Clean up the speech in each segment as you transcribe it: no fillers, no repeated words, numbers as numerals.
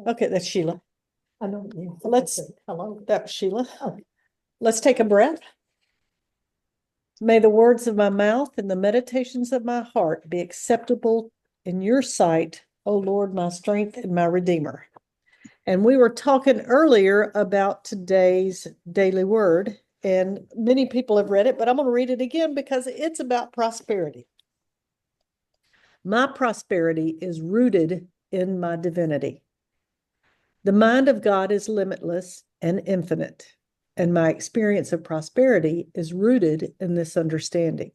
Okay, that's Sheila. I know. Let's- Hello. That was Sheila. Oh. Let's take a breath. May the words of my mouth and the meditations of my heart be acceptable in your sight, O Lord, my strength and my redeemer. And we were talking earlier about today's daily word, and many people have read it, but I'm going to read it again because it's about prosperity. My prosperity is rooted in my divinity. The mind of God is limitless and infinite, and my experience of prosperity is rooted in this understanding.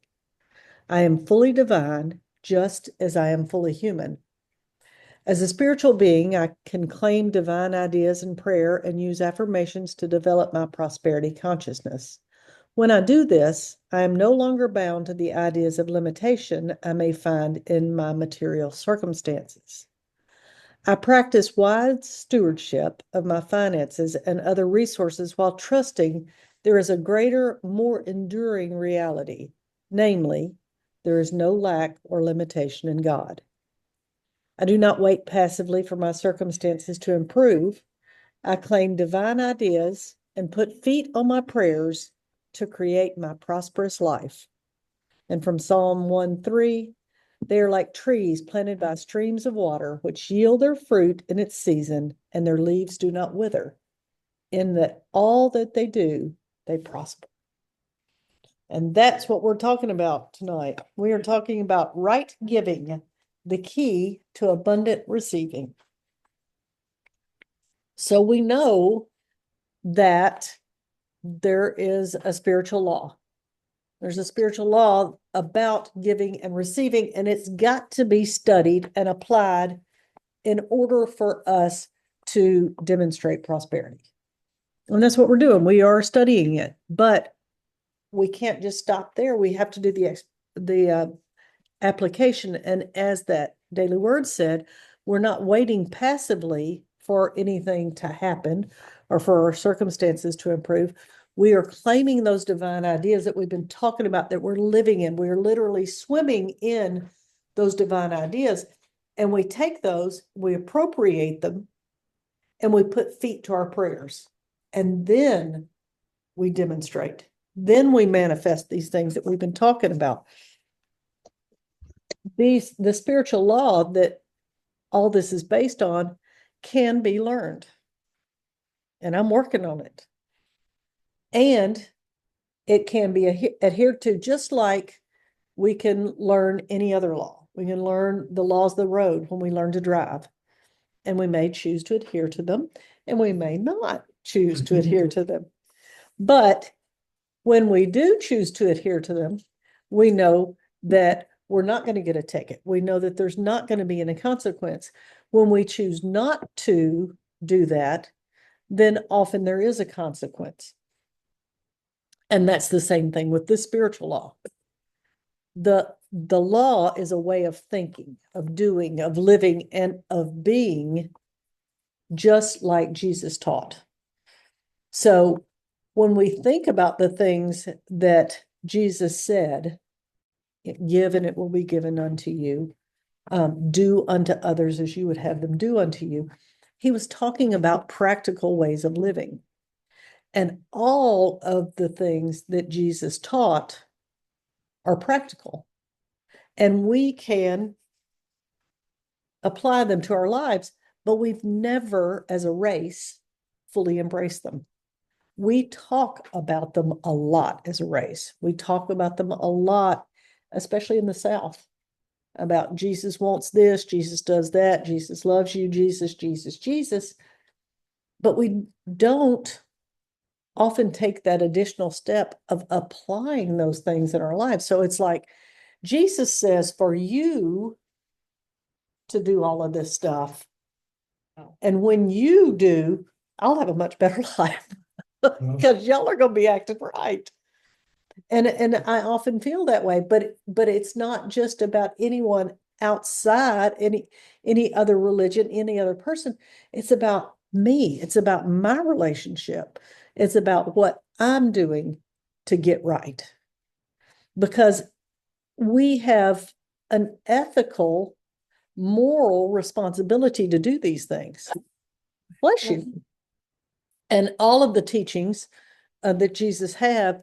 I am fully divine, just as I am fully human. As a spiritual being, I can claim divine ideas in prayer and use affirmations to develop my prosperity consciousness. When I do this, I am no longer bound to the ideas of limitation I may find in my material circumstances. I practice wise stewardship of my finances and other resources while trusting there is a greater, more enduring reality, namely, there is no lack or limitation in God. I do not wait passively for my circumstances to improve. I claim divine ideas and put feet on my prayers to create my prosperous life. And from Psalm 1:3, they are like trees planted by streams of water, which yield their fruit in its season, and their leaves do not wither. In that all that they do, they prosper. And that's what we're talking about tonight. We are talking about right giving, the key to abundant receiving. So we know that there is a spiritual law. There's a spiritual law about giving and receiving, and it's got to be studied and applied in order for us to demonstrate prosperity. And that's what we're doing. We are studying it, but we can't just stop there. We have to do the application. And as that daily word said, we're not waiting passively for anything to happen or for our circumstances to improve. We are claiming those divine ideas that we've been talking about, that we're living in. We're literally swimming in those divine ideas. And we take those, we appropriate them, and we put feet to our prayers. And then we demonstrate. Then we manifest these things that we've been talking about. The spiritual law that all this is based on can be learned. And I'm working on it. And it can be adhered to just like we can learn any other law. We can learn the laws of the road when we learn to drive. And we may choose to adhere to them, and we may not choose to adhere to them. But when we do choose to adhere to them, we know that we're not going to get a ticket. We know that there's not going to be any consequence. When we choose not to do that, then often there is a consequence. And that's the same thing with the spiritual law. The law is a way of thinking, of doing, of living, and of being, just like Jesus taught. So when we think about the things that Jesus said, give and it will be given unto you, do unto others as you would have them do unto you, he was talking about practical ways of living. And all of the things that Jesus taught are practical. And we can apply them to our lives, but we've never, as a race, fully embraced them. We talk about them a lot as a race. We talk about them a lot, especially in the South, about Jesus wants this, Jesus does that, Jesus loves you, Jesus, Jesus, Jesus. But we don't often take that additional step of applying those things in our lives. So it's like Jesus says, for you to do all of this stuff. And when you do, I'll have a much better life because y'all are going to be acting right. And I often feel that way, but it's not just about anyone outside any other religion, any other person. It's about me. It's about my relationship. It's about what I'm doing to get right. Because we have an ethical moral responsibility to do these things. Bless you. And all of the teachings that Jesus had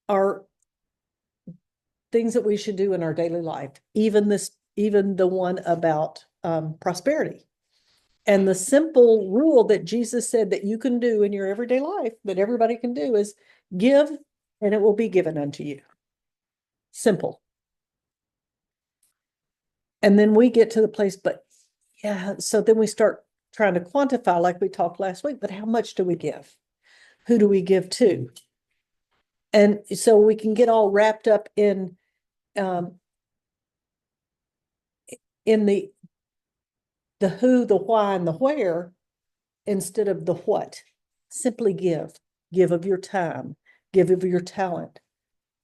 are things that we should do in our daily life, even the one about prosperity. And the simple rule that Jesus said that you can do in your everyday life, that everybody can do, is give and it will be given unto you. Simple. And then we get to the place, but yeah, so then we start trying to quantify, like we talked last week, but how much do we give? Who do we give to? And so we can get all wrapped up in the who, the why, and the where instead of the what. Simply give. Give of your time. Give of your talent.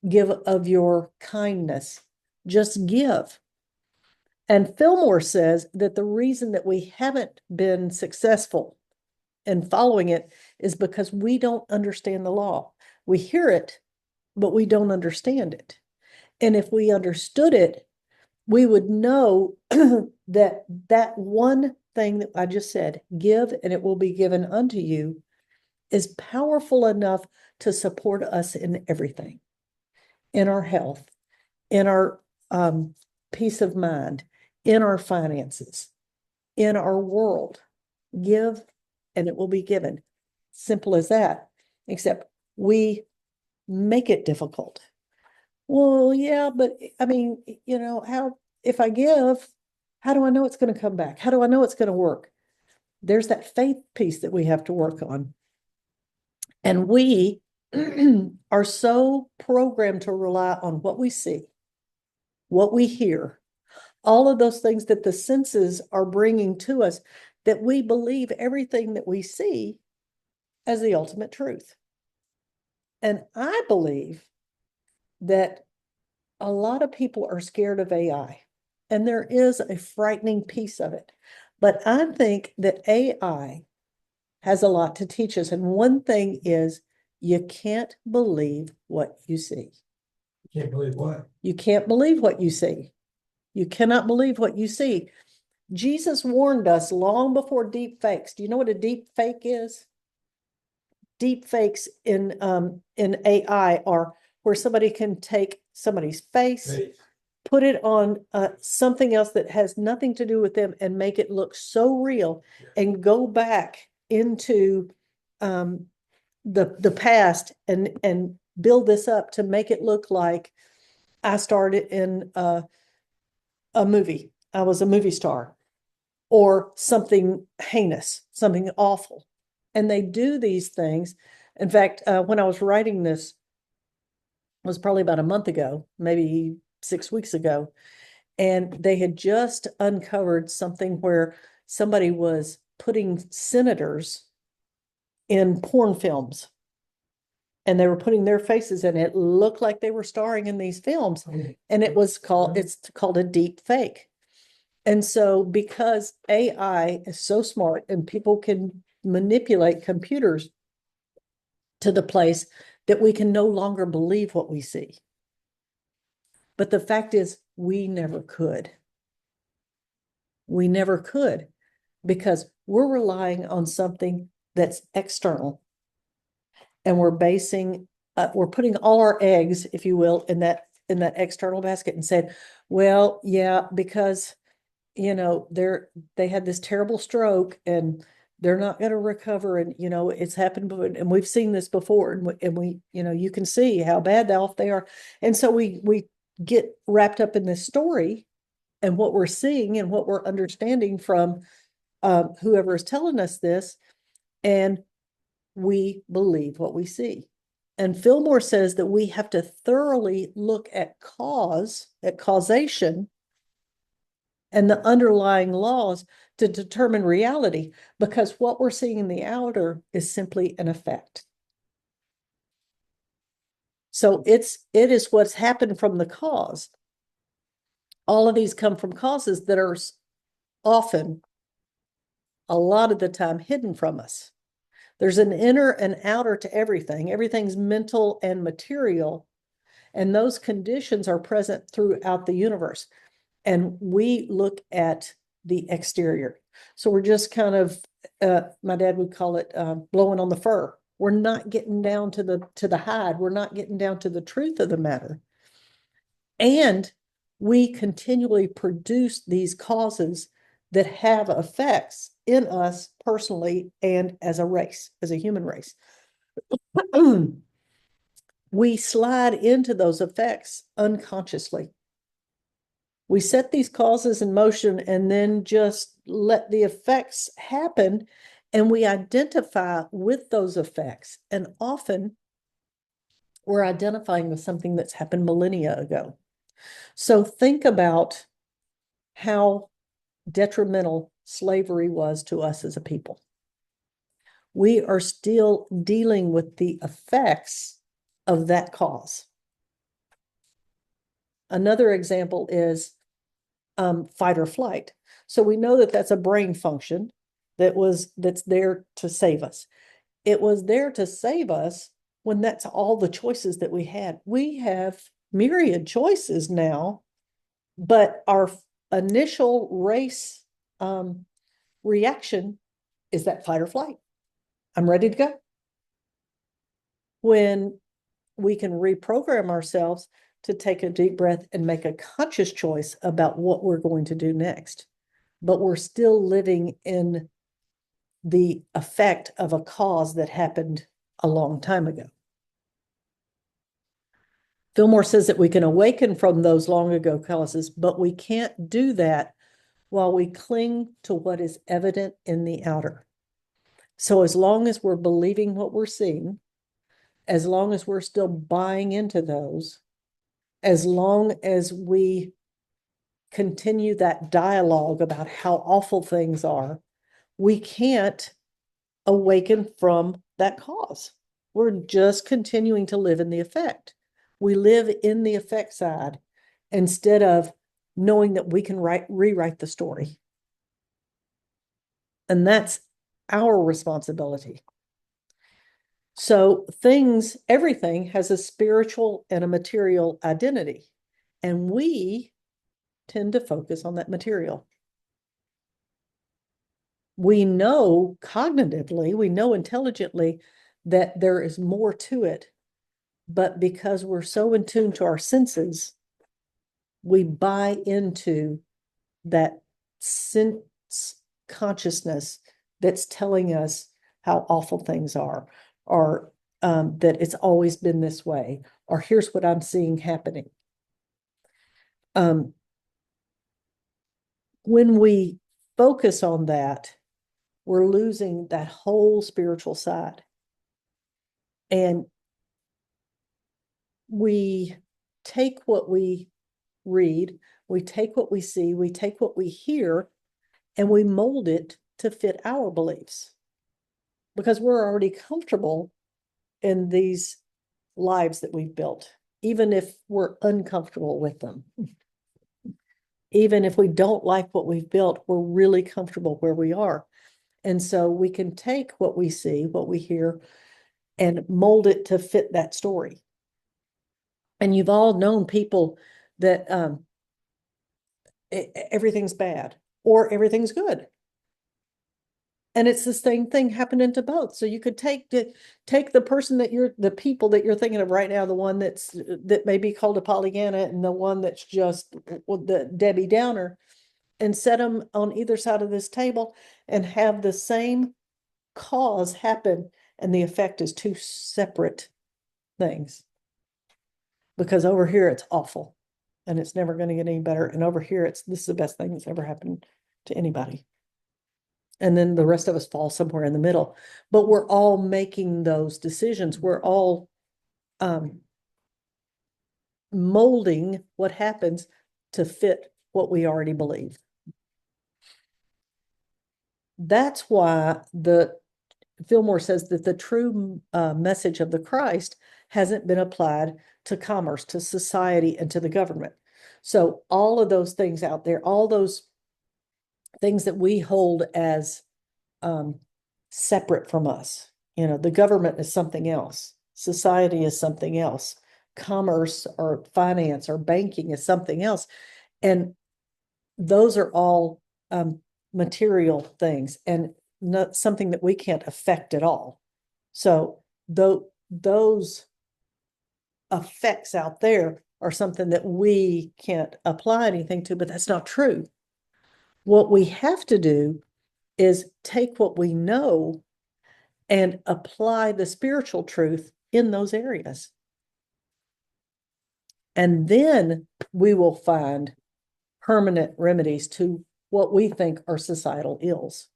Give of your kindness. Just give. And Fillmore says that the reason that we haven't been successful in following it is because we don't understand the law. We hear it, but we don't understand it. And if we understood it, we would know that that one thing that I just said, give and it will be given unto you, is powerful enough to support us in everything, in our health, in our peace of mind, in our finances, in our world. Give and it will be given. Simple as that, except we make it difficult. Well, yeah, but I mean, how, if I give, how do I know it's going to come back? How do I know it's going to work? There's that faith piece that we have to work on. And we are so programmed to rely on what we see, what we hear, all of those things that the senses are bringing to us, that we believe everything that we see as the ultimate truth. And I believe that a lot of people are scared of AI, and there is a frightening piece of it. But I think that AI has a lot to teach us. And one thing is, you can't believe what you see. You can't believe what? You can't believe what you see. You cannot believe what you see. Jesus warned us long before deep fakes. Do you know what a deep fake is? Deep fakes in AI are where somebody can take somebody's face, put it on something else that has nothing to do with them and make it look so real, and go back into the past and build this up to make it look like I started in a movie. I was a movie star, or something heinous, something awful. And they do these things. In fact, when I was writing this, it was probably about a month ago, maybe 6 weeks ago, and they had just uncovered something where somebody was putting senators in porn films, and they were putting their faces in it. It looked like they were starring in these films, and it's called a deep fake. And so because AI is so smart and people can manipulate computers to the place that we can no longer believe what we see. But the fact is, we never could. We never could, because we're relying on something that's external. And we're putting all our eggs, if you will, in that external basket, and said, well, yeah, because they had this terrible stroke and they're not going to recover, and it's happened before, and we've seen this before, and we you can see how bad off they are. And so we get wrapped up in this story and what we're seeing and what we're understanding from whoever is telling us this, and we believe what we see. And Fillmore says that we have to thoroughly look at causation and the underlying laws to determine reality, because what we're seeing in the outer is simply an effect. So it is what's happened from the cause. All of these come from causes that are often, a lot of the time, hidden from us. There's an inner and outer to everything. Everything's mental and material, and those conditions are present throughout the universe. And we look at the exterior. So we're just kind of, my dad would call it blowing on the fur. We're not getting down to the hide. We're not getting down to the truth of the matter. And we continually produce these causes that have effects in us personally and as a race, as a human race. We slide into those effects unconsciously. We set these causes in motion and then just let the effects happen, and we identify with those effects. And often we're identifying with something that's happened millennia ago. So think about how detrimental slavery was to us as a people. We are still dealing with the effects of that cause. Another example is fight or flight. So we know that that's a brain function that's there to save us. It was there to save us when that's all the choices that we had. We have myriad choices now, but our initial race reaction is that fight or flight. I'm ready to go. When we can reprogram ourselves to take a deep breath and make a conscious choice about what we're going to do next. But we're still living in the effect of a cause that happened a long time ago. Fillmore says that we can awaken from those long ago causes, but we can't do that while we cling to what is evident in the outer. So as long as we're believing what we're seeing, as long as we're still buying into those, as long as we continue that dialogue about how awful things are, we can't awaken from that cause. We're just continuing to live in the effect. We live in the effect side instead of knowing that we can rewrite the story. And that's our responsibility. So everything has a spiritual and a material identity. And we tend to focus on that material. We know cognitively, we know intelligently that there is more to it. But because we're so in tune to our senses, we buy into that sense consciousness that's telling us how awful things are, or that it's always been this way, or here's what I'm seeing happening. When we focus on that, we're losing that whole spiritual side. And we take what we read, we take what we see, we take what we hear, and we mold it to fit our beliefs. Because we're already comfortable in these lives that we've built, even if we're uncomfortable with them. Even if we don't like what we've built, we're really comfortable where we are. And so we can take what we see, what we hear, and mold it to fit that story. And you've all known people that everything's bad or everything's good. And it's the same thing happening to both. So you could take the person the people that you're thinking of right now, the one that may be called a Pollyanna and the one that's just the Debbie Downer, and set them on either side of this table and have the same cause happen. And the effect is two separate things. Because over here it's awful and it's never going to get any better. And over here this is the best thing that's ever happened to anybody. And then the rest of us fall somewhere in the middle. But we're all making those decisions. We're all molding what happens to fit what we already believe. That's why Fillmore says that the true message of the Christ hasn't been applied to commerce, to society, and to the government. So all of those things out there, all those things that we hold as separate from us. The government is something else. Society is something else. Commerce or finance or banking is something else. And those are all material things and not something that we can't affect at all. So those effects out there are something that we can't apply anything to, but that's not true. What we have to do is take what we know and apply the spiritual truth in those areas. And then we will find permanent remedies to what we think are societal ills.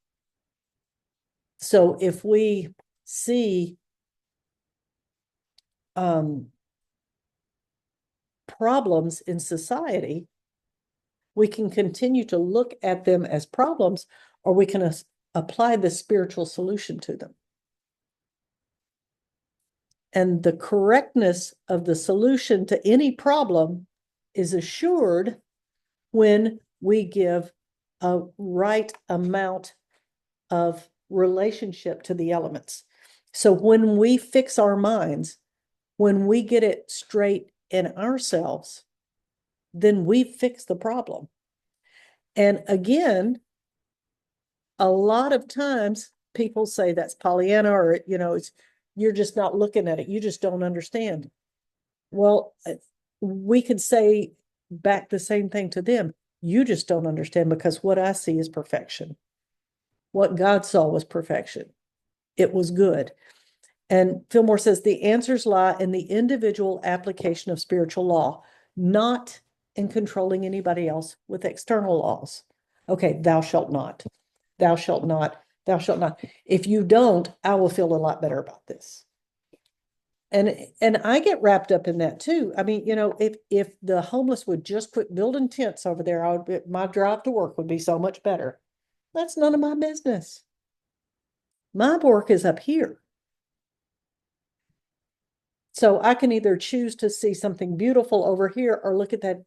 So if we see problems in society, we can continue to look at them as problems, or we can apply the spiritual solution to them. And the correctness of the solution to any problem is assured when we give a right amount of relationship to the elements. So when we fix our minds, when we get it straight in ourselves, then we fix the problem. And again, a lot of times people say that's Pollyanna, or, you're just not looking at it. You just don't understand. Well, we could say back the same thing to them. You just don't understand, because what I see is perfection. What God saw was perfection. It was good. And Fillmore says the answers lie in the individual application of spiritual law, not in controlling anybody else with external laws. Okay, thou shalt not, thou shalt not, thou shalt not. If you don't, I will feel a lot better about this. And I get wrapped up in that too. I mean, if the homeless would just quit building tents over there, my drive to work would be so much better. That's none of my business. My work is up here. So I can either choose to see something beautiful over here, or look at that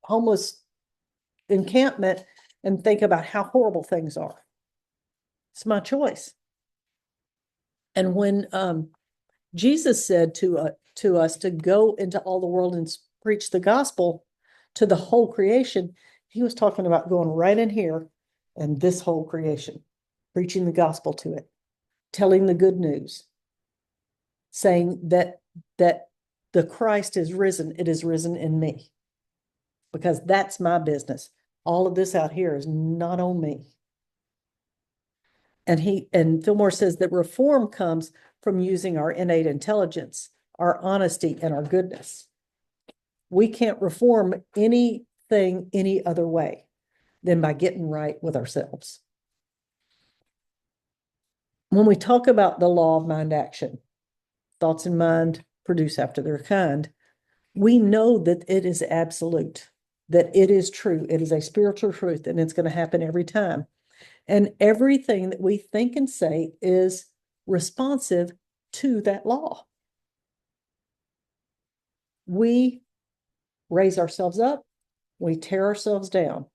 homeless encampment and think about how horrible things are. It's my choice. And when Jesus said to us to go into all the world and preach the gospel to the whole creation, he was talking about going right in here and this whole creation, preaching the gospel to it, telling the good news, saying that the Christ is risen. It is risen in me, because that's my business. All of this out here is not on me. And Fillmore says that reform comes from using our innate intelligence, our honesty, and our goodness. We can't reform anything any other way than by getting right with ourselves. When we talk about the law of mind action, thoughts in mind produce after their kind, we know that it is absolute, that it is true. It is a spiritual truth, and it's going to happen every time. And everything that we think and say is responsive to that law. We raise ourselves up, we tear ourselves down.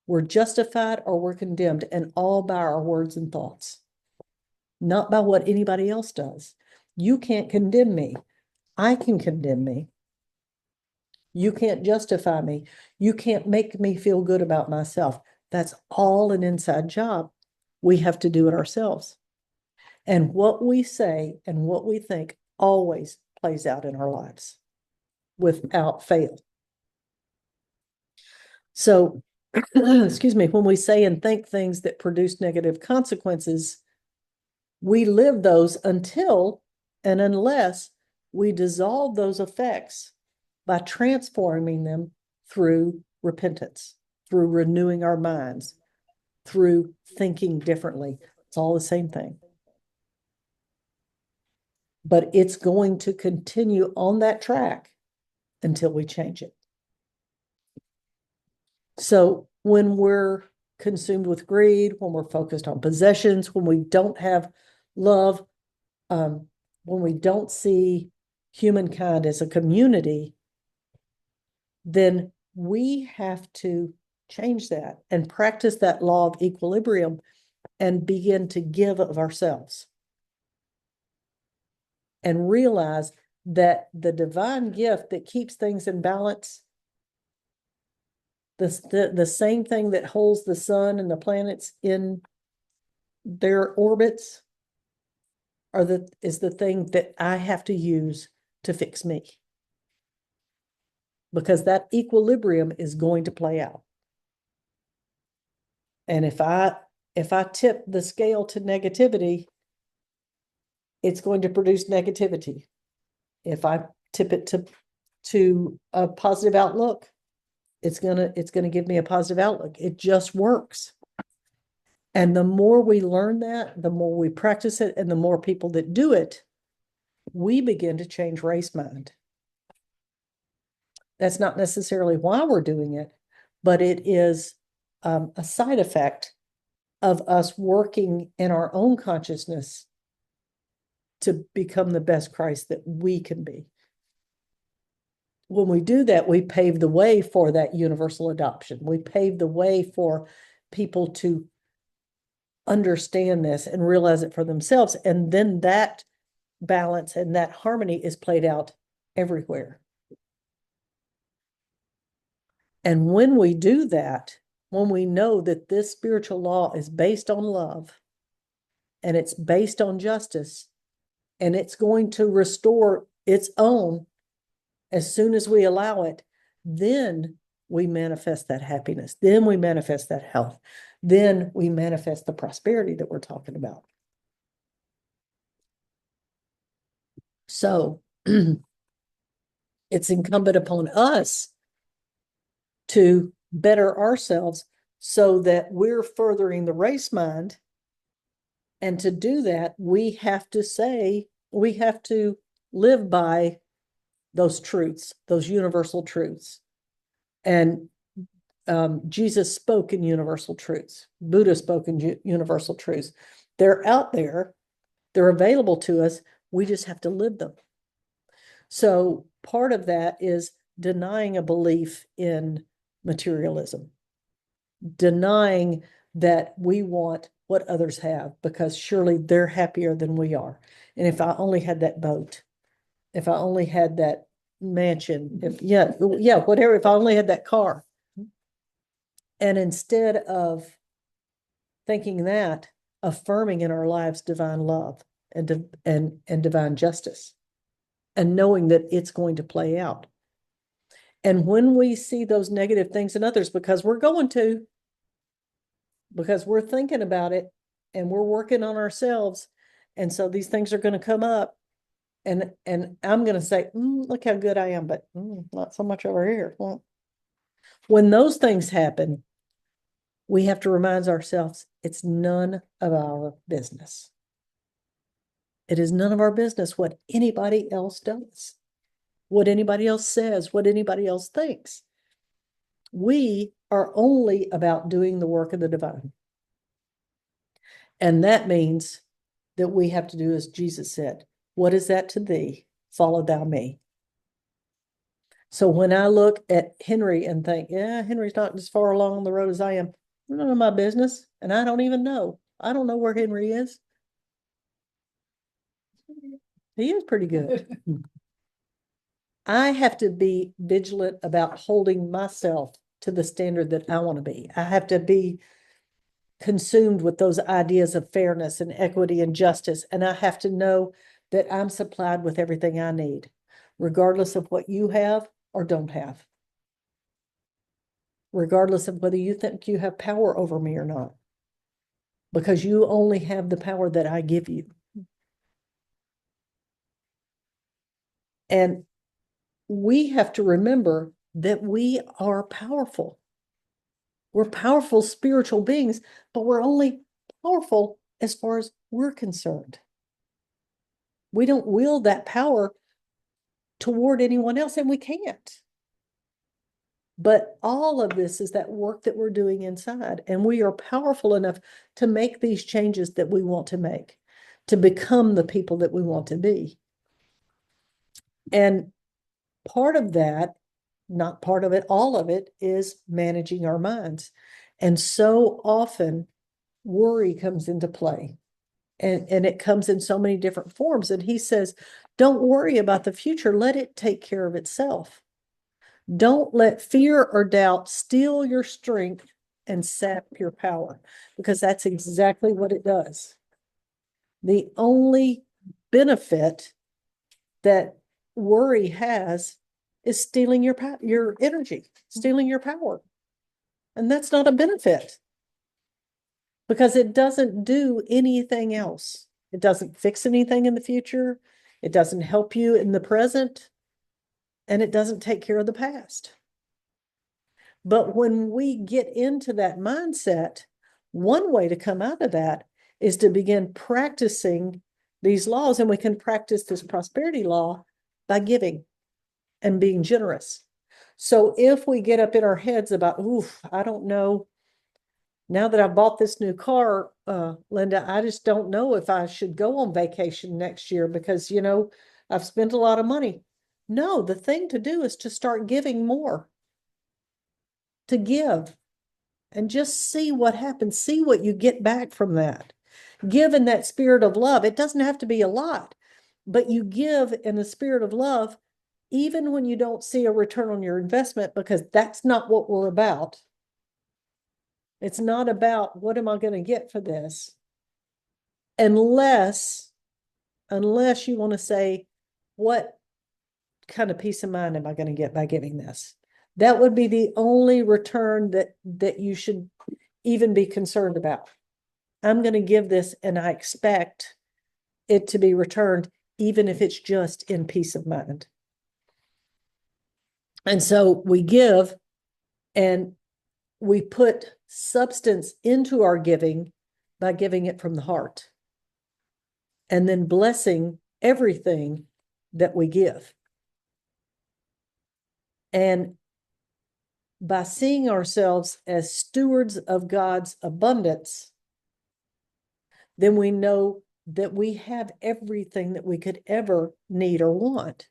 We're justified or we're condemned, and all by our words and thoughts, not by what anybody else does. You can't condemn me. I can condemn me. You can't justify me. You can't make me feel good about myself. That's all an inside job. We have to do it ourselves. And what we say and what we think always plays out in our lives without fail. So, excuse me, when we say and think things that produce negative consequences, we live those until and unless we dissolve those effects by transforming them through repentance, through renewing our minds, through thinking differently. It's all the same thing. But it's going to continue on that track until we change it. So when we're consumed with greed, when we're focused on possessions, when we don't have love, when we don't see humankind as a community, then we have to change that and practice that law of equilibrium and begin to give of ourselves. And realize that the divine gift that keeps things in balance The same thing that holds the sun and the planets in their orbits is the thing that I have to use to fix me. Because that equilibrium is going to play out. And if I tip the scale to negativity, it's going to produce negativity. If I tip it to a positive outlook, it's gonna give me a positive outlook. It just works. And the more we learn that, the more we practice it, and the more people that do it, we begin to change race mind. That's not necessarily why we're doing it, but it is a side effect of us working in our own consciousness to become the best Christ that we can be. When we do that, we pave the way for that universal adoption. We pave the way for people to understand this and realize it for themselves. And then that balance and that harmony is played out everywhere. And when we do that, when we know that this spiritual law is based on love and it's based on justice, and it's going to restore its own as soon as we allow it, then we manifest that happiness. Then we manifest that health. Then we manifest the prosperity that we're talking about. So it's incumbent upon us to better ourselves so that we're furthering the race mind. And to do that, we have to live by those truths, those universal truths. And Jesus spoke in universal truths. Buddha spoke in universal truths. They're out there. They're available to us. We just have to live them. So part of that is denying a belief in materialism, denying that we want what others have, because surely they're happier than we are. And if I only had that boat, if I only had that mansion, whatever, if I only had that car. And instead of thinking that, affirming in our lives divine love and divine justice, and knowing that it's going to play out. And when we see those negative things in others, because we're thinking about it and we're working on ourselves, and so these things are going to come up, and I'm going to say, look how good I am, but not so much over here. Well, when those things happen, we have to remind ourselves it's none of our business. It is none of our business what anybody else does, what anybody else says, what anybody else thinks. We are only about doing the work of the divine. And that means that we have to do as Jesus said, what is that to thee? Follow thou me. So when I look at Henry and think, Henry's not as far along the road as I am, none of my business. And I don't even know. I don't know where Henry is. He is pretty good. I have to be vigilant about holding myself to the standard that I want to be. I have to be consumed with those ideas of fairness and equity and justice. And I have to know that I'm supplied with everything I need, regardless of what you have or don't have, regardless of whether you think you have power over me or not, because you only have the power that I give you. And we have to remember that we are powerful. We're powerful spiritual beings, but we're only powerful as far as we're concerned. We don't wield that power toward anyone else, and we can't. But all of this is that work that we're doing inside, and we are powerful enough to make these changes that we want to make, to become the people that we want to be. And part of that, not part of it, all of it, is managing our minds. And so often worry comes into play, and it comes in so many different forms. And he says, don't worry about the future. Let it take care of itself. Don't let fear or doubt steal your strength and sap your power, because that's exactly what it does. The only benefit that worry has is stealing your energy, stealing your power. And that's not a benefit, because it doesn't do anything else. It doesn't fix anything in the future. It doesn't help you in the present, and it doesn't take care of the past. But when we get into that mindset, one way to come out of that is to begin practicing these laws. And we can practice this prosperity law by giving and being generous. So if we get up in our heads about, oof, I don't know, now that I bought this new car, Linda, I just don't know if I should go on vacation next year because, I've spent a lot of money. No, the thing to do is to start giving more, to give and just see what happens. See what you get back from that. Give in that spirit of love. It doesn't have to be a lot, but you give in the spirit of love, even when you don't see a return on your investment, because that's not what we're about. It's not about what am I going to get for this? Unless you want to say, what kind of peace of mind am I going to get by giving this? That would be the only return that you should even be concerned about. I'm going to give this and I expect it to be returned, even if it's just in peace of mind. And so we give and we put substance into our giving by giving it from the heart and then blessing everything that we give. And by seeing ourselves as stewards of God's abundance, then we know that we have everything that we could ever need or want.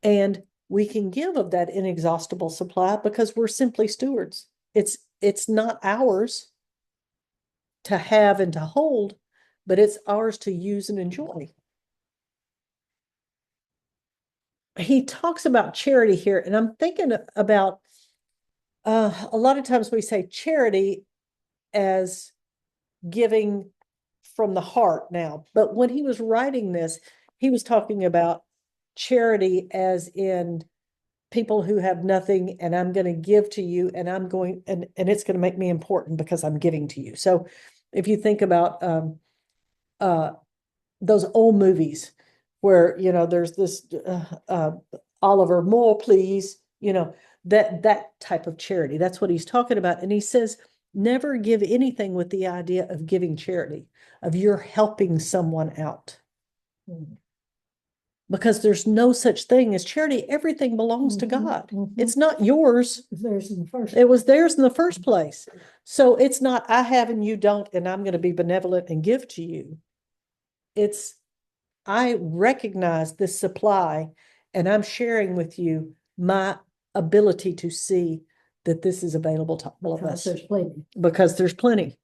And we can give of that inexhaustible supply because we're simply stewards. It's not ours to have and to hold, but it's ours to use and enjoy. He talks about charity here, and I'm thinking about a lot of times we say charity as giving from the heart now, but when he was writing this, he was talking about charity as in people who have nothing, and I'm going to give to you, and I'm going and it's going to make me important because I'm giving to you. So if you think about those old movies where there's this Oliver, more please, that type of charity, that's what he's talking about. And he says never give anything with the idea of giving charity, of you're helping someone out. Because there's no such thing as charity. Everything belongs to God. It's not yours. It was theirs in the first place. So it's not I have and you don't, and I'm going to be benevolent and give to you. It's I recognize this supply and I'm sharing with you my ability to see that this is available to all of us. Because there's plenty.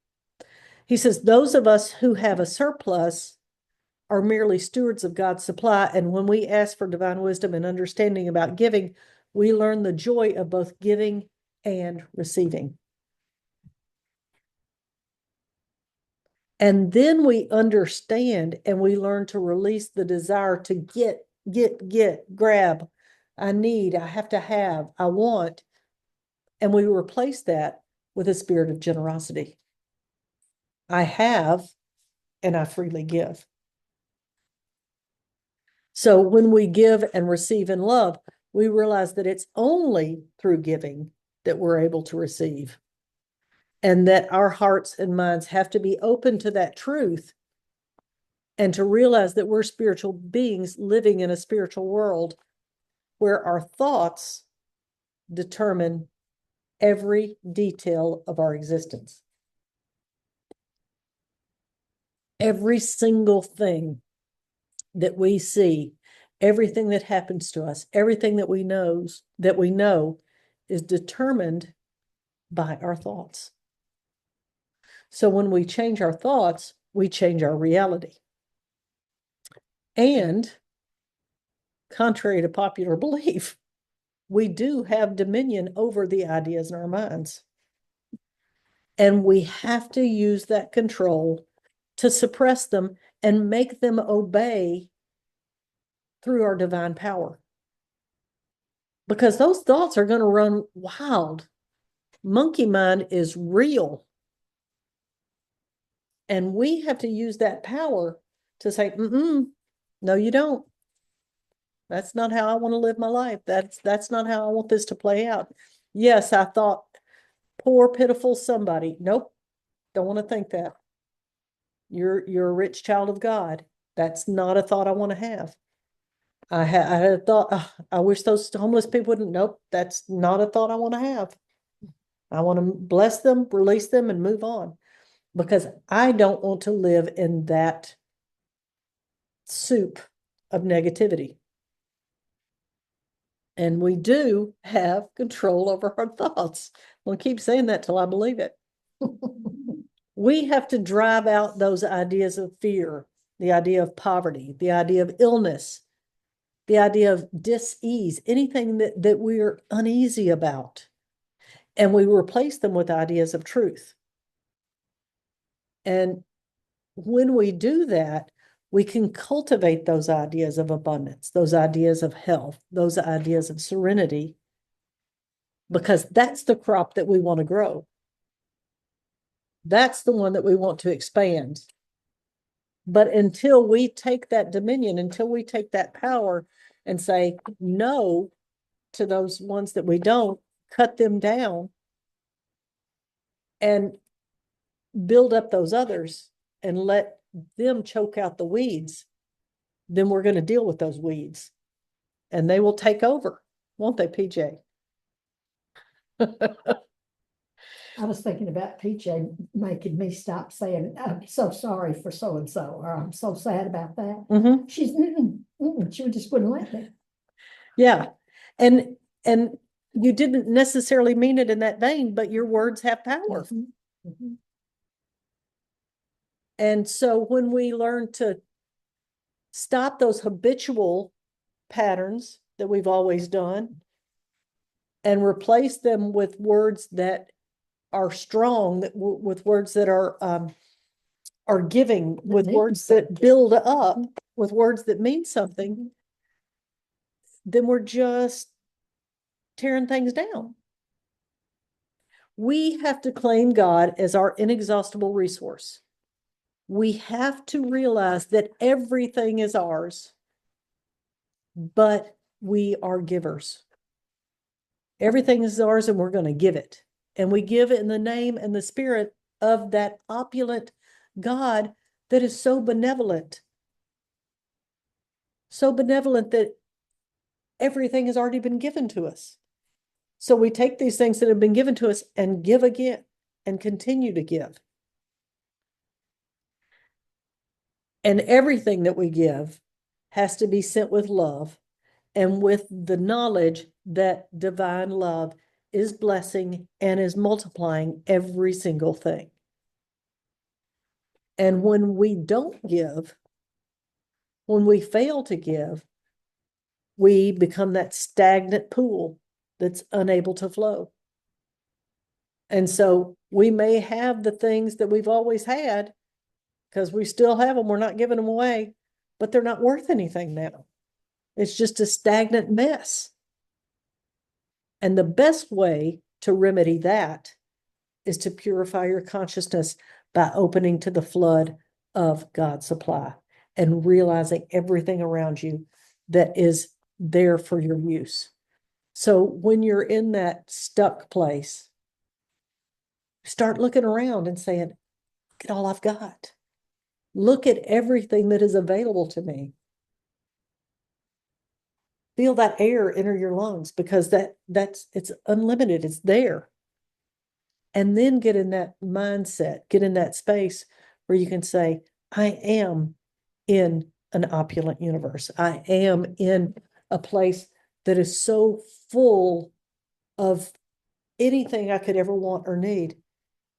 He says, those of us who have a surplus are merely stewards of God's supply. And when we ask for divine wisdom and understanding about giving, we learn the joy of both giving and receiving. And then we understand and we learn to release the desire to get, grab. I need, I have to have, I want. And we replace that with a spirit of generosity. I have, and I freely give. So when we give and receive in love, we realize that it's only through giving that we're able to receive. And that our hearts and minds have to be open to that truth and to realize that we're spiritual beings living in a spiritual world where our thoughts determine every detail of our existence. Every single thing that we see, everything that happens to us, everything that we know is determined by our thoughts. So when we change our thoughts, we change our reality. And contrary to popular belief, we do have dominion over the ideas in our minds. And we have to use that control to suppress them and make them obey through our divine power. Because those thoughts are going to run wild. Monkey mind is real. And we have to use that power to say, no, you don't. That's not how I want to live my life. That's not how I want this to play out. Yes, I thought, poor, pitiful somebody. Nope, don't want to think that. You're a rich child of God. That's not a thought I want to have. I had a thought, I wish those homeless people wouldn't. Nope, that's not a thought I want to have. I want to bless them, release them, and move on, because I don't want to live in that soup of negativity. And we do have control over our thoughts. I'll keep saying that till I believe it. We have to drive out those ideas of fear, the idea of poverty, the idea of illness, the idea of dis-ease, anything that we're uneasy about. And we replace them with ideas of truth. And when we do that, we can cultivate those ideas of abundance, those ideas of health, those ideas of serenity, because that's the crop that we want to grow. That's the one that we want to expand. But until we take that dominion, until we take that power and say no to those ones that we don't, cut them down and build up those others and let them choke out the weeds, then we're going to deal with those weeds and they will take over, won't they, PJ? I was thinking about PJ making me stop saying, I'm so sorry for so-and-so, or I'm so sad about that. Mm-hmm. She's, she just wouldn't let me. Yeah. And you didn't necessarily mean it in that vein, but your words have power. Mhm. And so when we learn to stop those habitual patterns that we've always done and replace them with words that are strong, that with words that are giving, with mean words that something. build up, with words that mean something, then we're just tearing things down. We have to claim God as our inexhaustible resource. We have to realize that everything is ours, but we are givers. Everything is ours and we're going to give it. And we give it in the name and the spirit of that opulent God that is so benevolent. So benevolent that everything has already been given to us. So we take these things that have been given to us and give again and continue to give. And everything that we give has to be sent with love and with the knowledge that divine love is blessing and is multiplying every single thing. And when we don't give, when we fail to give, we become that stagnant pool that's unable to flow. And so we may have the things that we've always had because we still have them. We're not giving them away, but they're not worth anything now. It's just a stagnant mess. And the best way to remedy that is to purify your consciousness by opening to the flood of God's supply and realizing everything around you that is there for your use. So when you're in that stuck place, start looking around and saying, look at all I've got. Look at everything that is available to me. Feel that air enter your lungs because it's unlimited. It's there. And then get in that mindset, get in that space where you can say, I am in an opulent universe. I am in a place that is so full of anything I could ever want or need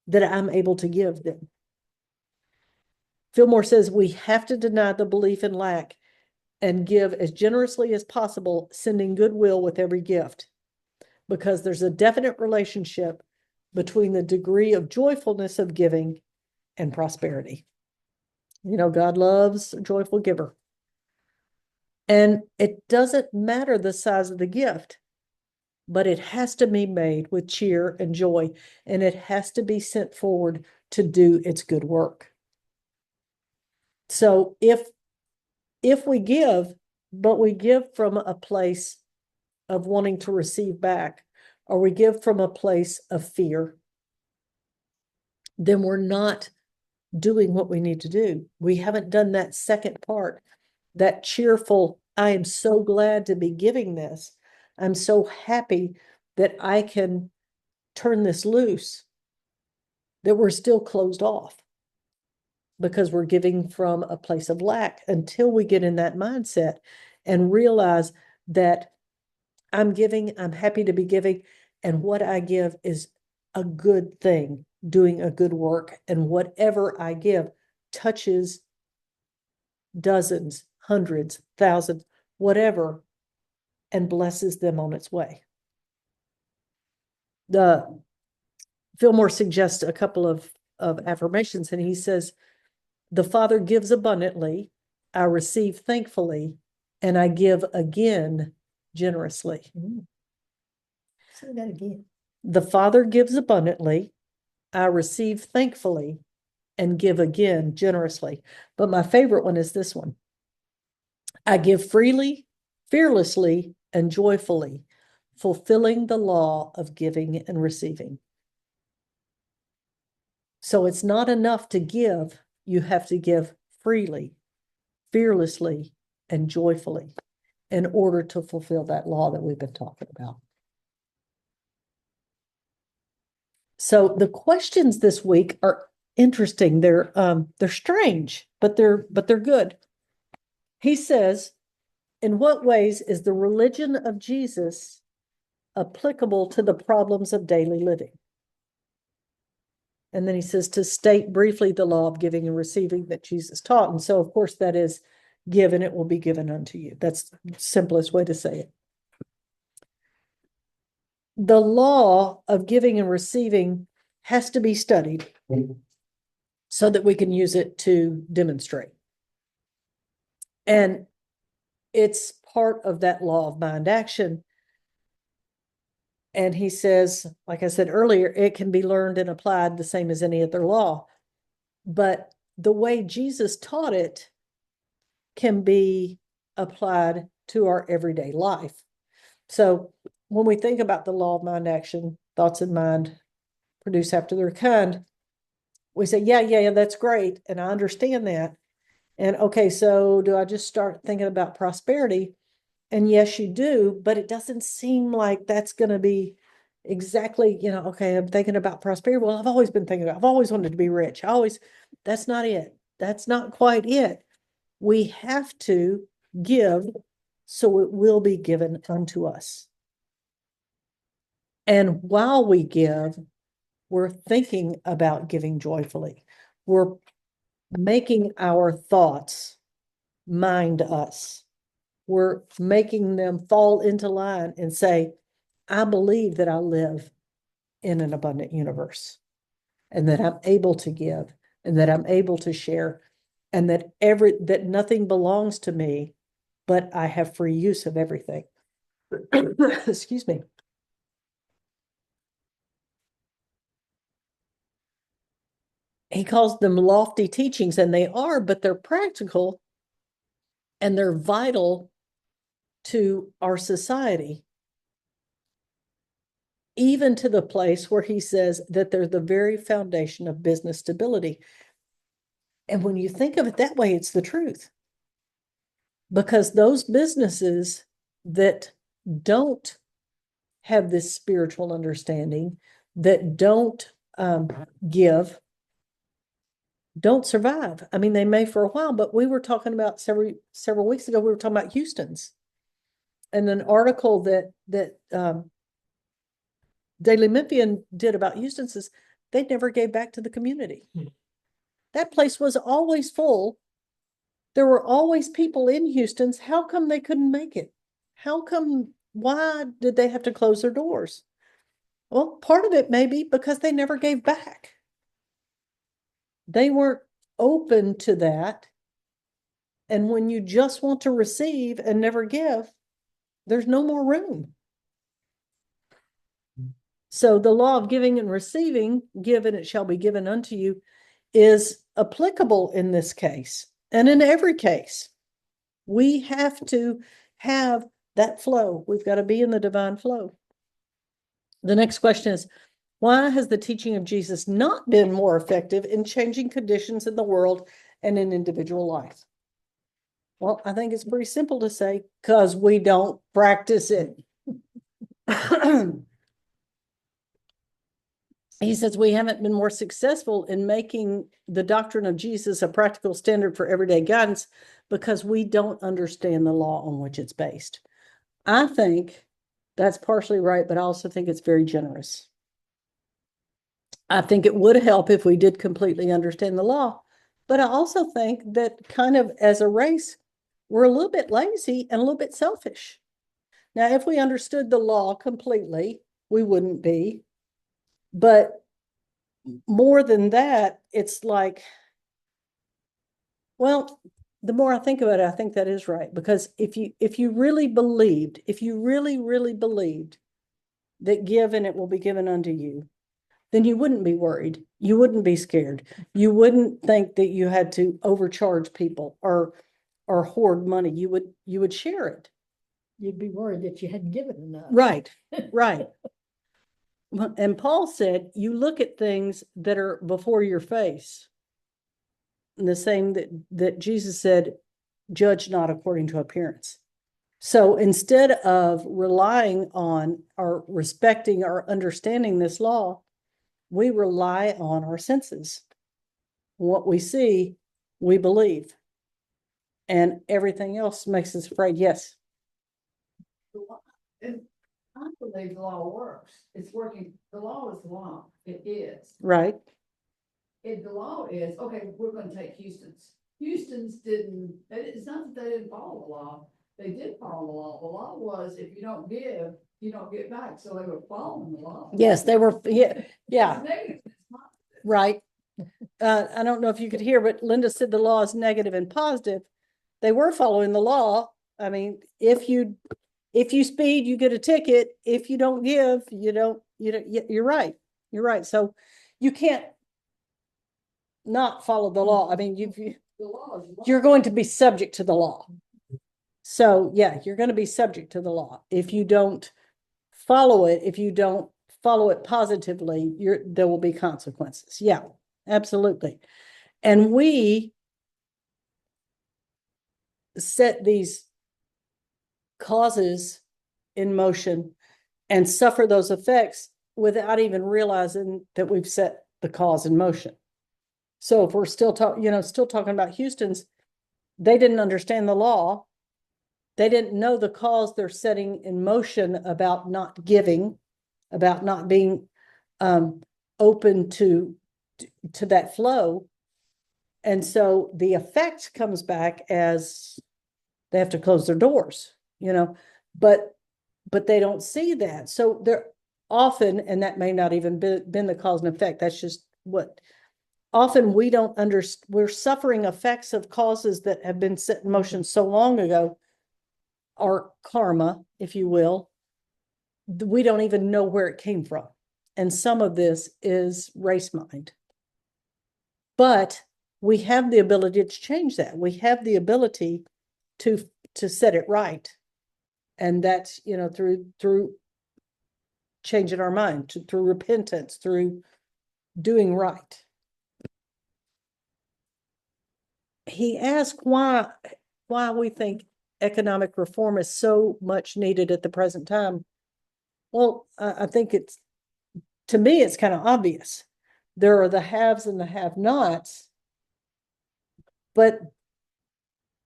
that I'm able to give them. Fillmore says we have to deny the belief in lack and give as generously as possible, sending goodwill with every gift. because there's a definite relationship between the degree of joyfulness of giving and prosperity. You know, God loves a joyful giver. And it doesn't matter the size of the gift, but it has to be made with cheer and joy, and it has to be sent forward to do its good work. So if we give, but we give from a place of wanting to receive back, or we give from a place of fear, then we're not doing what we need to do. We haven't done that second part, that cheerful, I am so glad to be giving this. I'm so happy that I can turn this loose, that we're still closed off because we're giving from a place of lack, until we get in that mindset and realize that I'm giving, I'm happy to be giving, and what I give is a good thing, doing a good work, and whatever I give touches dozens, hundreds, thousands, whatever, and blesses them on its way. Fillmore suggests a couple of affirmations, and he says, the Father gives abundantly, I receive thankfully, and I give again generously. Say that again. The Father gives abundantly, I receive thankfully, and give again generously. But my favorite one is this one. I give freely, fearlessly, and joyfully, fulfilling the law of giving and receiving. So it's not enough to give. You have to give freely, fearlessly, and joyfully in order to fulfill that law that we've been talking about. So the questions this week are interesting. They're strange, but they're good. He says, in what ways is the religion of Jesus applicable to the problems of daily living? And then he says, to state briefly the law of giving and receiving that Jesus taught. And so, of course, that is, give and it will be given unto you. That's the simplest way to say it. The law of giving and receiving has to be studied so that we can use it to demonstrate. And it's part of that law of mind action. And he says, like I said earlier, it can be learned and applied the same as any other law. But the way Jesus taught it can be applied to our everyday life. So when we think about the law of mind action, thoughts in mind produce after their kind, we say, yeah, that's great. And I understand that. And okay, so do I just start thinking about prosperity? And yes, you do, but it doesn't seem like that's going to be exactly, okay, I'm thinking about prosperity. Well, I've always wanted to be rich. That's not it. That's not quite it. We have to give so it will be given unto us. And while we give, we're thinking about giving joyfully. We're making our thoughts mind us. We're making them fall into line and say, I believe that I live in an abundant universe, and that I'm able to give, and that I'm able to share, and that nothing belongs to me, but I have free use of everything. Excuse me. He calls them lofty teachings, and they are, but they're practical and they're vital to our society, even to the place where he says that they're the very foundation of business stability. And when you think of it that way, it's the truth. Because those businesses that don't have this spiritual understanding, that don't give, don't survive. I mean, they may for a while, but we were talking about several weeks ago, we were talking about Houston's, and an article that Daily Memphian did about Houston's is they never gave back to the community. That place was always full. There were always people in Houston's. How come they couldn't make it? How come why did they have to close their doors? Well, part of it may be because they never gave back. They weren't open to that. And when you just want to receive and never give, there's no more room. So the law of giving and receiving, give and it shall be given unto you, is applicable in this case and in every case. We have to have that flow. We've got to be in the divine flow. The next question is, why has the teaching of Jesus not been more effective in changing conditions in the world and in individual life? Well, I think it's pretty simple to say, because we don't practice it. He says we haven't been more successful in making the doctrine of Jesus a practical standard for everyday guidance because we don't understand the law on which it's based. I think that's partially right, but I also think it's very generous. I think it would help if we did completely understand the law, but I also think that kind of as a race, we're a little bit lazy and a little bit selfish. Now, if we understood the law completely, we wouldn't be. But more than that, it's like, well, the more I think about it, I think that is right. Because if you really believed, if you really believed that give and it will be given unto you, then you wouldn't be worried. You wouldn't be scared. You wouldn't think that you had to overcharge people or hoard money. You would share it. You'd be worried that you hadn't given enough. Right, right. And Paul said, you look at things that are before your face. And the same that Jesus said, judge not according to appearance. So instead of relying on or respecting or understanding this law, we rely on our senses. What we see, we believe. And everything else makes us afraid. Yes. And I believe the law works. It's working. The law is the law. It is. Right. If the law is, okay, we're gonna take Houston's. Houston's didn't, it's not that they didn't follow the law. They did follow the law. The law was if you don't give, you don't get back. So they were following the law. Yes, they were. Yeah. Yeah. It's negative, it's positive. Right. I don't know if you could hear, but Linda said the law is negative and positive. They were following the law. I mean, if you speed, you get a ticket. If you don't give, you don't, you're right. You're right. So you can't not follow the law. I mean, The law is. you're going to be subject to the law. So yeah, you're going to be subject to the law. If you don't follow it, if you don't follow it positively, there will be consequences. Yeah, absolutely. And we set these causes in motion and suffer those effects without even realizing that we've set the cause in motion. So if we're still talking about Houston's, they didn't understand the law. They didn't know the cause they're setting in motion about not giving, about not being open to that flow. And so the effect comes back as they have to close their doors, but they don't see that. So they're often, and that may not even been the cause and effect. That's just what often we don't understand. We're suffering effects of causes that have been set in motion so long ago, or karma, if you will. We don't even know where it came from. And some of this is race mind. But we have the ability to change that. We have the ability to set it right. And that's, through changing our mind, through repentance, through doing right. He asked why we think economic reform is so much needed at the present time. Well, I think to me, it's kind of obvious. There are the haves and the have-nots, but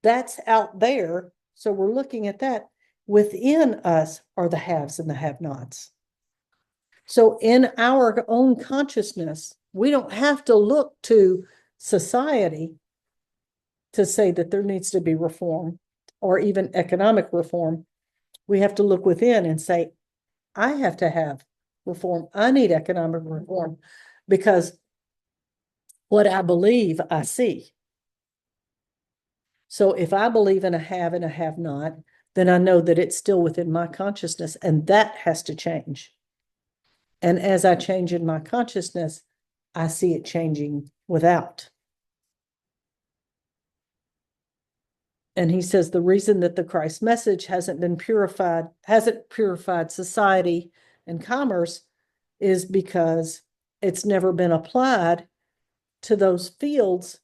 that's out there. So we're looking at that. Within us are the haves and the have-nots. So in our own consciousness, we don't have to look to society to say that there needs to be reform or even economic reform. We have to look within and say, I have to have reform. I need economic reform because what I believe, I see. So if I believe in a have and a have not, then I know that it's still within my consciousness, and that has to change. And as I change in my consciousness, I see it changing without. And he says the reason that the Christ message hasn't purified society and commerce is because it's never been applied to those fields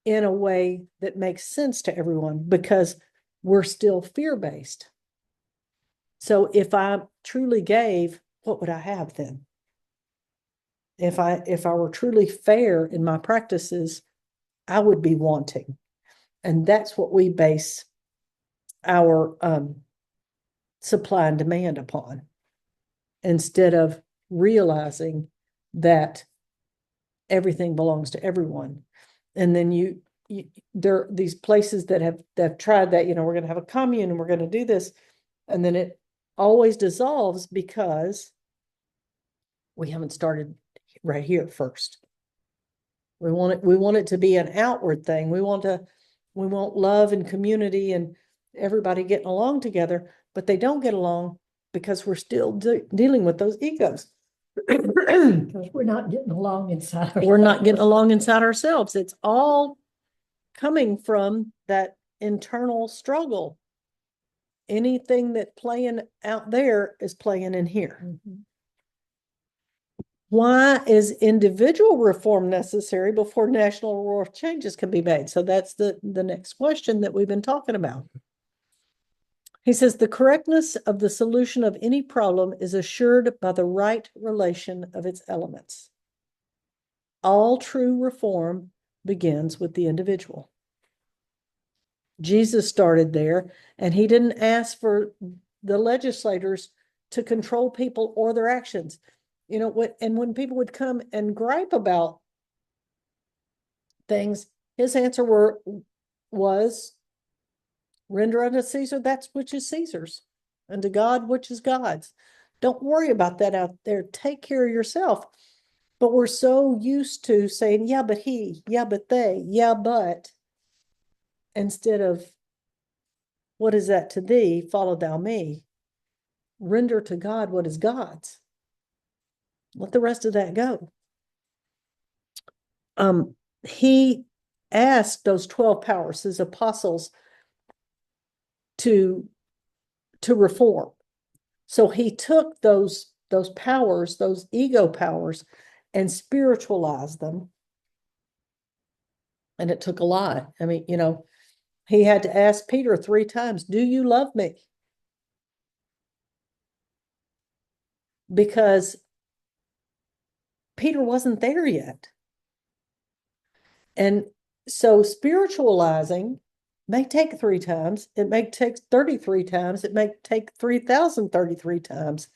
in a way that makes sense to everyone, because we're still fear-based. So if I truly gave, what would I have then? If I were truly fair in my practices, I would be wanting. And that's what we base our supply and demand upon, instead of realizing that everything belongs to everyone. And then there are these places that have tried that, we're going to have a commune and we're going to do this. And then it always dissolves because we haven't started right here first. We want it to be an outward thing. We want love and community and everybody getting along together, but they don't get along because we're still dealing with those egos. Because we're not getting along inside. We're not getting ourselves. along inside ourselves. It's all coming from that internal struggle. Anything that playing out there is playing in here. Mhm. Why is individual reform necessary before national world changes can be made? So that's the next question that we've been talking about. He says the correctness of the solution of any problem is assured by the right relation of its elements. All true reform begins with the individual. Jesus started there, and he didn't ask for the legislators to control people or their actions. When people would come and gripe about things, his answer was render unto Caesar that which is Caesar's, and to God which is God's. Don't worry about that out there. Take care of yourself. But we're so used to saying, yeah, but he, yeah, but they, yeah, but, instead of what is that to thee, follow thou me. Render to God what is God's. Let the rest of that go. He asked those 12 powers, his apostles, to reform. So he took those powers, those ego powers, and spiritualized them. And it took a lot. I mean, he had to ask Peter 3 times, do you love me? Because Peter wasn't there yet. And so spiritualizing may take 3 times. It may take 33 times. It may take 3,033 times.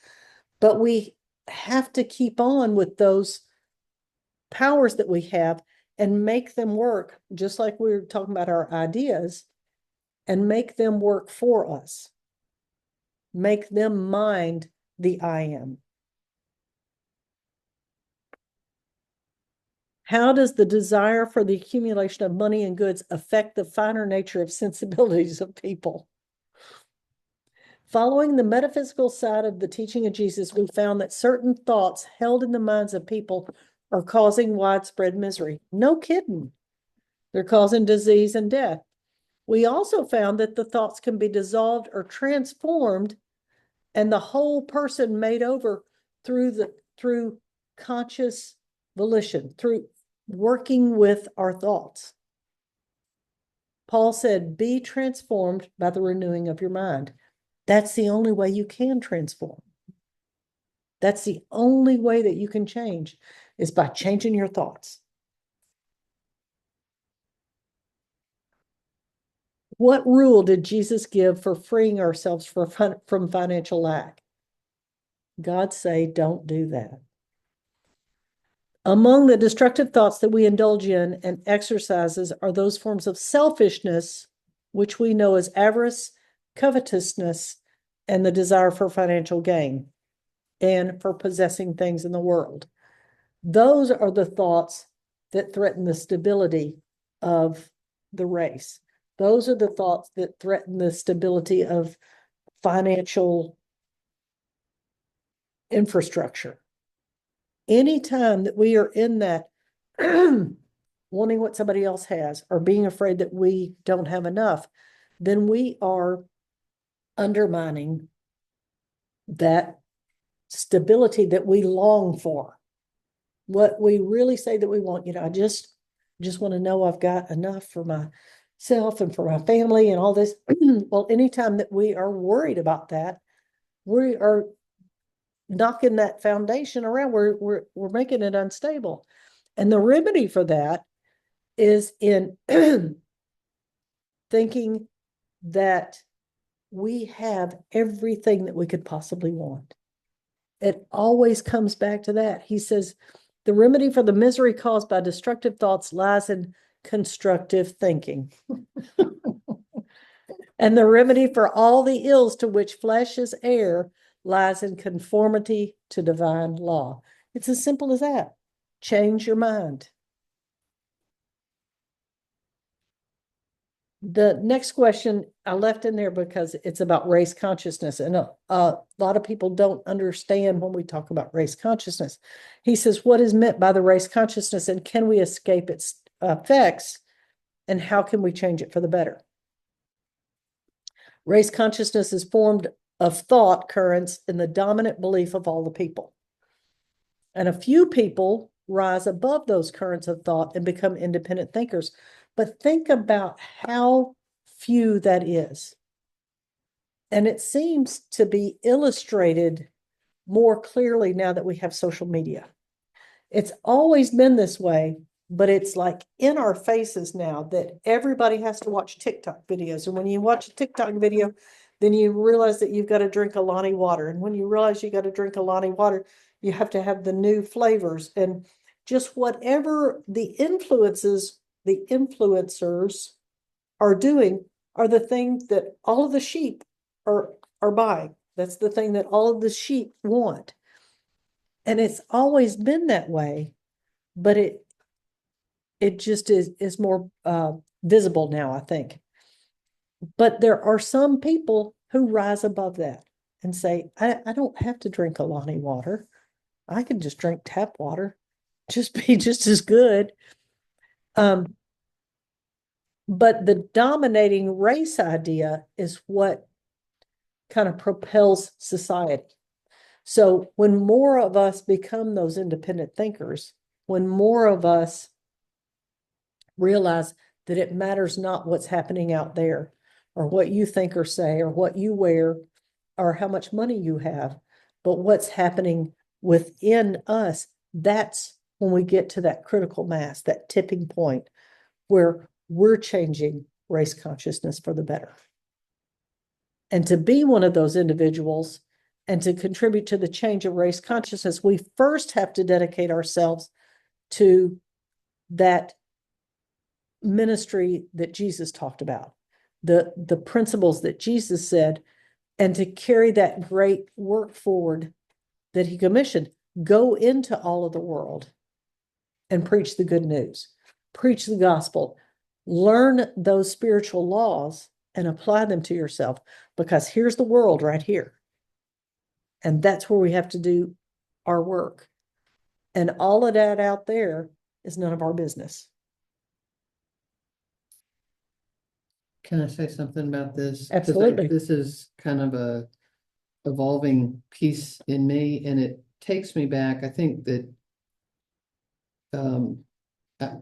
But we have to keep on with those powers that we have and make them work, just like we were talking about our ideas, and make them work for us. Make them mind the I am. How does the desire for the accumulation of money and goods affect the finer nature of sensibilities of people? Following the metaphysical side of the teaching of Jesus, we found that certain thoughts held in the minds of people are causing widespread misery. No kidding. They're causing disease and death. We also found that the thoughts can be dissolved or transformed, and the whole person made over through conscious volition, through working with our thoughts. Paul said, be transformed by the renewing of your mind. That's the only way you can transform. That's the only way that you can change, is by changing your thoughts. What rule did Jesus give for freeing ourselves from financial lack? God say, don't do that. Among the destructive thoughts that we indulge in and exercises are those forms of selfishness which we know as avarice, covetousness, and the desire for financial gain and for possessing things in the world. Those are the thoughts that threaten the stability of the race. Those are the thoughts that threaten the stability of financial infrastructure. Anytime that we are in that wanting what somebody else has or being afraid that we don't have enough, then we are undermining that stability that we long for. What we really say that we want, I just want to know I've got enough for myself and for my family and all this. Well, anytime that we are worried about that, we are knocking that foundation around. We're making it unstable. And the remedy for that is in thinking that we have everything that we could possibly want. It always comes back to that. He says, the remedy for the misery caused by destructive thoughts lies in constructive thinking. And the remedy for all the ills to which flesh is heir lies in conformity to divine law. It's as simple as that. Change your mind. The next question I left in there because it's about race consciousness, and a lot of people don't understand when we talk about race consciousness. He says, what is meant by the race consciousness, and can we escape its effects, and how can we change it for the better? Race consciousness is formed of thought currents in the dominant belief of all the people. And a few people rise above those currents of thought and become independent thinkers. But think about how few that is. And it seems to be illustrated more clearly now that we have social media. It's always been this way, but it's like in our faces now that everybody has to watch TikTok videos. And when you watch a TikTok video, then you realize that you've got to drink Alani water. And when you realize you got to drink Alani water, you have to have the new flavors. And just whatever the influencers are doing are the things that all of the sheep are buying. That's the thing that all of the sheep want. And it's always been that way, but it just is more visible now, I think. But there are some people who rise above that and say, I don't have to drink Alani water. I can just drink tap water, just be just as good. But the dominating race idea is what kind of propels society. So when more of us become those independent thinkers, when more of us realize that it matters not what's happening out there or what you think or say or what you wear or how much money you have, but what's happening within us, that's when we get to that critical mass, that tipping point where we're changing race consciousness for the better. And to be one of those individuals and to contribute to the change of race consciousness, we first have to dedicate ourselves to that ministry that Jesus talked about, the principles that Jesus said, and to carry that great work forward that he commissioned. Go into all of the world and preach the good news, preach the gospel, learn those spiritual laws and apply them to yourself, because here's the world right here. And that's where we have to do our work. And all of that out there is none of our business. Can I say something about this? 'Cause Absolutely. This is kind of a evolving piece in me, and it takes me back. I think that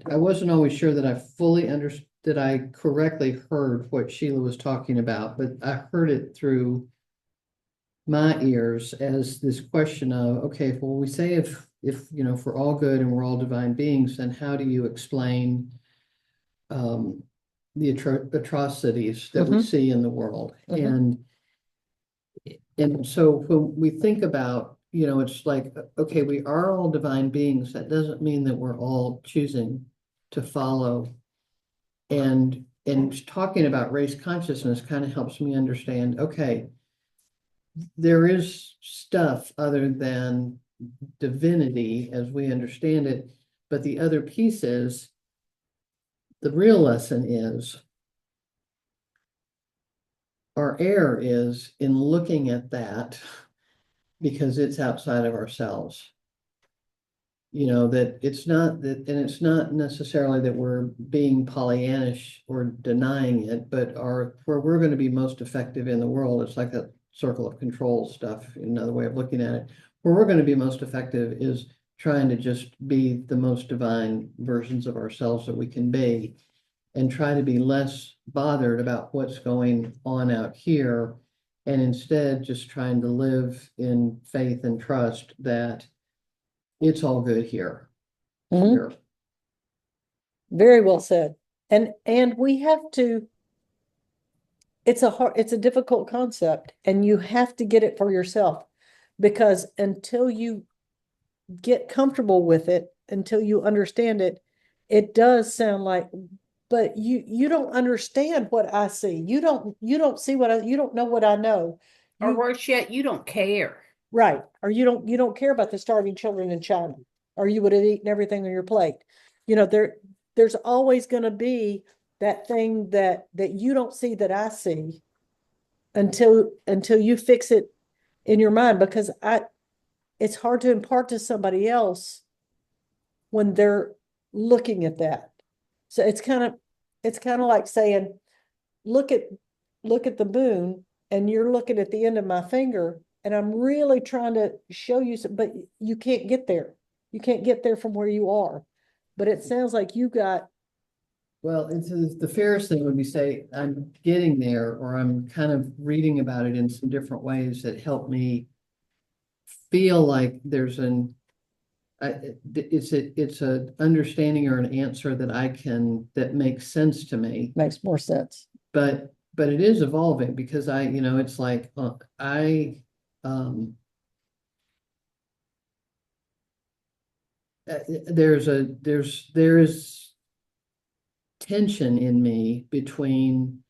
I wasn't always sure that I fully understood, that I correctly heard what Sheila was talking about, but I heard it through my ears as this question of, okay, well, we say if if we're all good and we're all divine beings, then how do you explain the atrocities that we see in the world? And so when we think about, it's like, okay, we are all divine beings. That doesn't mean that we're all choosing to follow and and talking about race consciousness kind of helps me understand, okay, there is stuff other than divinity as we understand it, but the other piece is, the real lesson is, our error is in looking at that because it's outside of ourselves. You know, that it's not that, and it's not necessarily that we're being Pollyannish or denying it, but where we're going to be most effective in the world, it's like that circle of control stuff, another way of looking at it. Where we're going to be most effective is trying to just be the most divine versions of ourselves that we can be, and try to be less bothered about what's going on out here, and instead just trying to live in faith and trust that it's all good here. Mhm. Here. Very well said. And we have to, it's a difficult concept, and you have to get it for yourself, because until you get comfortable with it, until you understand it, it does sound like, but you don't understand what I see. You don't see you don't know what I know. Or You, worse yet, you don't care. right. Or you don't care about the starving children in China, or you would have eaten everything on your plate. You know, there's always going to be that thing that you don't see that I see, until you fix it in your mind, because it's hard to impart to somebody else when they're looking at that. So it's kind of like saying, look at the moon, and you're looking at the end of my finger, and I'm really trying to show you some, but you can't get there. You can't get there from where you are. But it sounds like you got, Well, it's the fairest thing would be say, I'm getting there, or I'm kind of reading about it in some different ways that help me feel like there's it's a understanding or an answer that makes sense to me. makes more sense. But it is evolving, because it's like, there is tension in me between,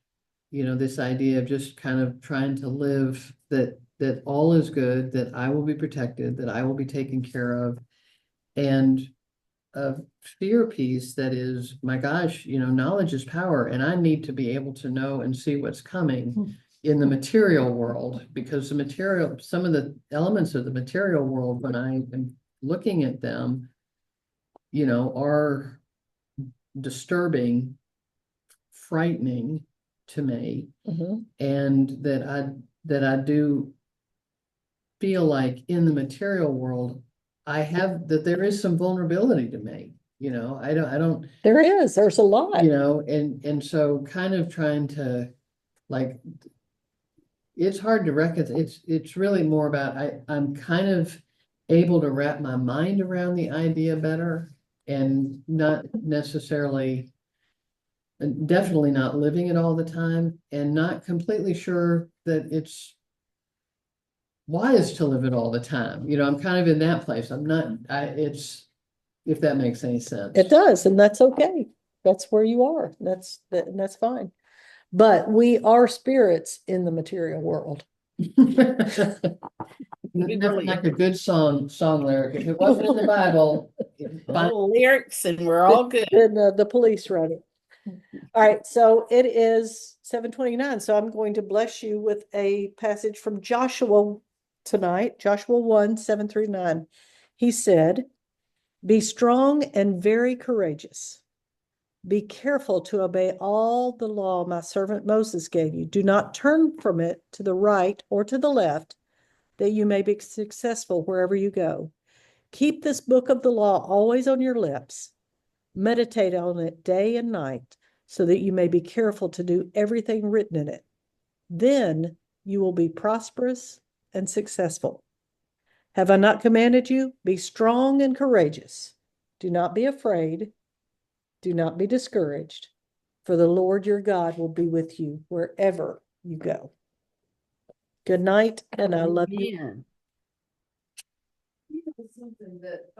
this idea of just kind of trying to live that all is good, that I will be protected, that I will be taken care of, and a fear piece that is, my gosh, knowledge is power, and I need to be able to know and see what's coming in the material world, because some of the elements of the material world, when I am looking at them, are disturbing, frightening to me, Mhm. and that I do feel like in the material world, that there is some vulnerability to me. I don't, There's a lot. and so kind of trying to, like, it's hard to reconcile. It's really more about, I'm kind of able to wrap my mind around the idea better, and not necessarily, and definitely not living it all the time, and not completely sure that it's wise to live it all the time. I'm kind of in that place. I'm not, if that makes any sense. It does, and that's okay. That's where you are. And that's fine. But we are spirits in the material world. That's like a good song lyric. If it wasn't in the Bible, Little lyrics and we're all good. Then the police wrote it. All right, so it is 7:29. So I'm going to bless you with a passage from Joshua tonight, Joshua 1:7-9. He said, "Be strong and very courageous. Be careful to obey all the law my servant Moses gave you. Do not turn from it to the right or to the left, that you may be successful wherever you go. Keep this book of the law always on your lips. Meditate on it day and night, so that you may be careful to do everything written in it. Then you will be prosperous and successful. Have I not commanded you? Be strong and courageous. Do not be afraid. Do not be discouraged, for the Lord your God will be with you wherever you go." Good night, and I love you. Amen. Something that,